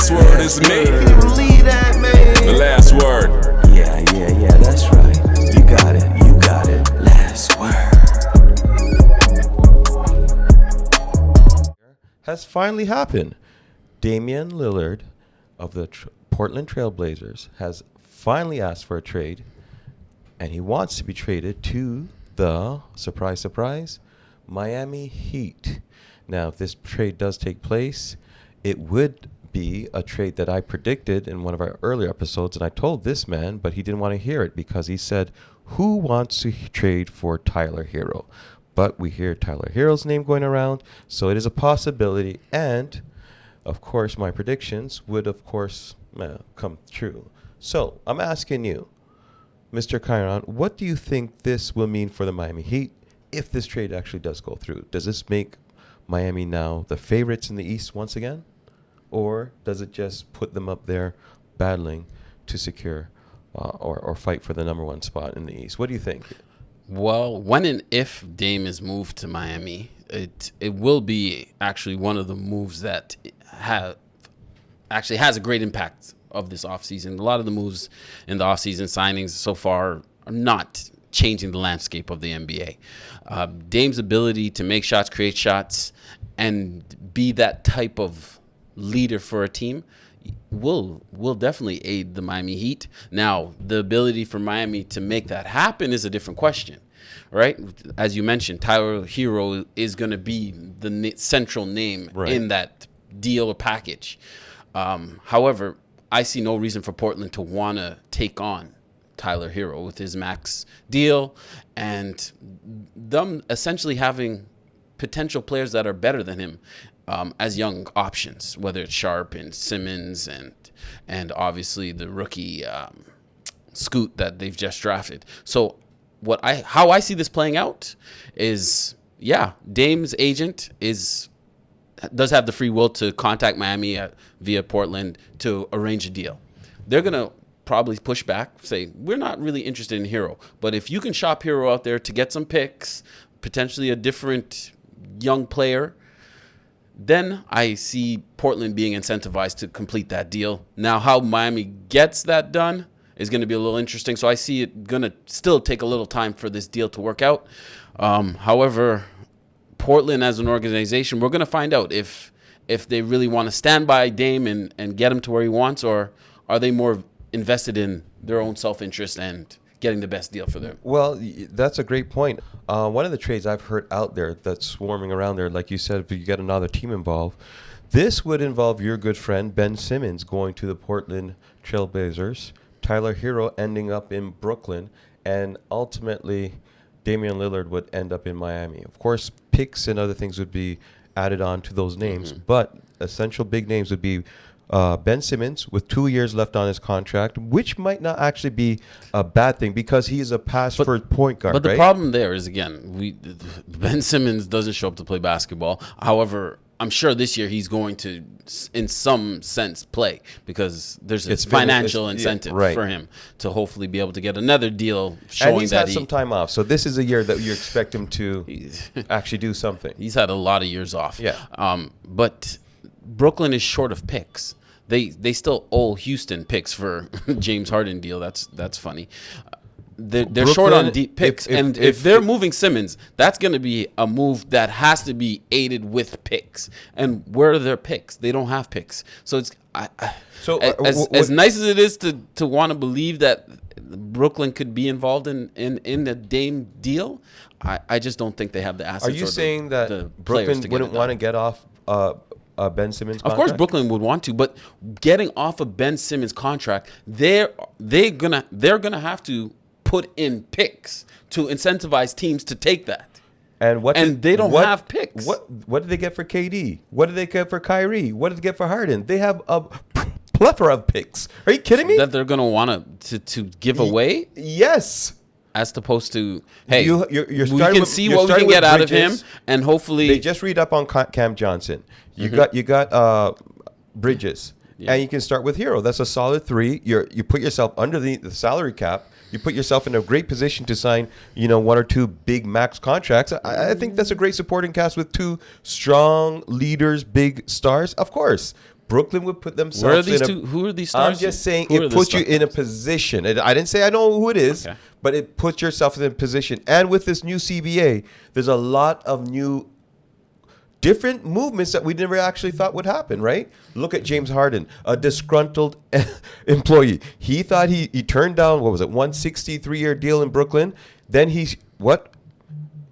last word is me. Can you believe that, man? The last word. Yeah, that's right. You got it. Last word. Has finally happened. Damian Lillard of the Portland Trail Blazers has finally asked for a trade, and he wants to be traded to the, surprise, surprise, Miami Heat. Now, if this trade does take place, it would be a trade that I predicted in one of our earlier episodes, and I told this man, but he didn't want to hear it because he said, who wants to trade for Tyler Hero? But we hear Tyler Hero's name going around, so it is a possibility. And, of course, my predictions would, of course, come true. So I'm asking you, Mr. Chiron, what do you think this will mean for the Miami Heat if this trade actually does go through? Does this make Miami now the favorites in the East once again? Or does it just put them up there battling to secure or fight for the number one spot in the East? What do you think? Well, when and if Dame is moved to Miami, it will be actually one of the moves that has a great impact of this offseason. A lot of the moves in the offseason signings so far are not changing the landscape of the NBA. Dame's ability to make shots, create shots, and be that type of leader for a team will definitely aid the Miami Heat. Now, the ability for Miami to make that happen is a different question, right? As you mentioned, Tyler Hero is going to be the central name in that deal or package. However, I see no reason for Portland to want to take on Tyler Hero with his max deal and them essentially having potential players that are better than him as young options, whether it's Sharp and Simmons and obviously the rookie Scoot that they've just drafted. So how I see this playing out is, Dame's agent does have the free will to contact Miami via Portland to arrange a deal. They're going to probably push back, say, we're not really interested in Hero. But if you can shop Hero out there to get some picks, potentially a different young player, then I see Portland being incentivized to complete that deal. Now, how Miami gets that done is going to be a little interesting. So I see it going to still take a little time for this deal to work out. However, Portland as an organization, we're going to find out if they really want to stand by Dame and get him to where he wants, or are they more invested in their own self-interest and getting the best deal for them. Well, that's a great point. One of the trades I've heard out there that's swarming around there, like you said, if you get another team involved, this would involve your good friend Ben Simmons going to the Portland Trail Blazers, Tyler Hero ending up in Brooklyn, and ultimately Damian Lillard would end up in Miami. Of course, picks and other things would be added on to those names, but essential big names would be Ben Simmons with 2 years left on his contract, which might not actually be a bad thing because he is a pass-first point guard. But the problem there is, again, Ben Simmons doesn't show up to play basketball. However, I'm sure this year he's going to, in some sense, play because there's a financial incentive for him to hopefully be able to get another deal showing and he's that had some time off. So this is a year that you expect him to actually do something. He's had a lot of years off. Yeah. But Brooklyn is short of picks. They still owe Houston picks for James Harden deal. That's funny. They're Brooklyn, short on deep picks, if they're moving Simmons, that's going to be a move that has to be aided with picks. And where are their picks? They don't have picks. So it's as nice as it is to want to believe that Brooklyn could be involved in the Dame deal, I just don't think they have the assets. Are you saying that Brooklyn wouldn't want to get off Ben Simmons' contract? Of course Brooklyn would want to, but getting off of Ben Simmons' contract, they're gonna have to put in picks to incentivize teams to take that. And they don't have picks. What did they get for KD? What did they get for Kyrie? What did they get for Harden? They have a plethora of picks. Are you kidding me? That they're gonna want to give away? Yes. As opposed to, hey, you're we can see what we can get out of him, and hopefully they just read up on Cam Johnson. You got Bridges, and you can start with Hero. That's a solid 3. You put yourself under the salary cap. You put yourself in a great position to sign, 1 or 2 big max contracts. I think that's a great supporting cast with 2 strong leaders, big stars. Of course, Brooklyn would put themselves Where are these in two? Who are these I'm stars? just saying Who are it the puts you stars? in a position. I didn't say I know who it is, Okay. but it puts yourself in a position. And with this new CBA, there's a lot of new different movements that we never actually thought would happen, right? Look at James Harden, a disgruntled employee. He thought he turned down, what was it, 163-year deal in Brooklyn. Then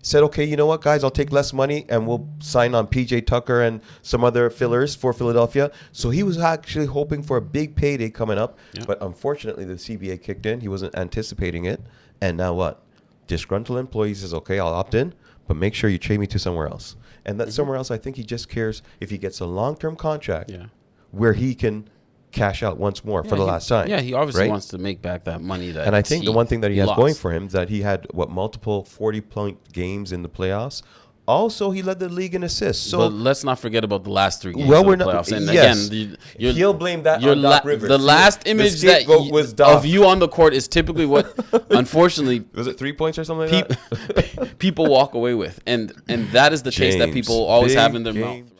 said, okay, you know what, guys, I'll take less money and we'll sign on PJ Tucker and some other fillers for Philadelphia. So he was actually hoping for a big payday coming up. Yeah. But unfortunately, the CBA kicked in. He wasn't anticipating it. And now what? Disgruntled employee says, okay, I'll opt in, but make sure you trade me to somewhere else. And that somewhere else, I think he just cares if he gets a long-term contract where he can cash out once more for the last time. Yeah, he obviously right? wants to make back that money that. And I think the one thing that he has lost. going for him is that he had multiple 40-point games in the playoffs. Also, he led the league in assists. So but let's not forget about the last 3 games. Well, of we're the not- playoffs. And yes. again, He'll blame that on Doc Rivers. The last The image scapegoat was Doc. of you on the court is typically what, unfortunately, was it 3 points or something like that? people walk away with, and that is the taste that James, people always big have in their game. mouth.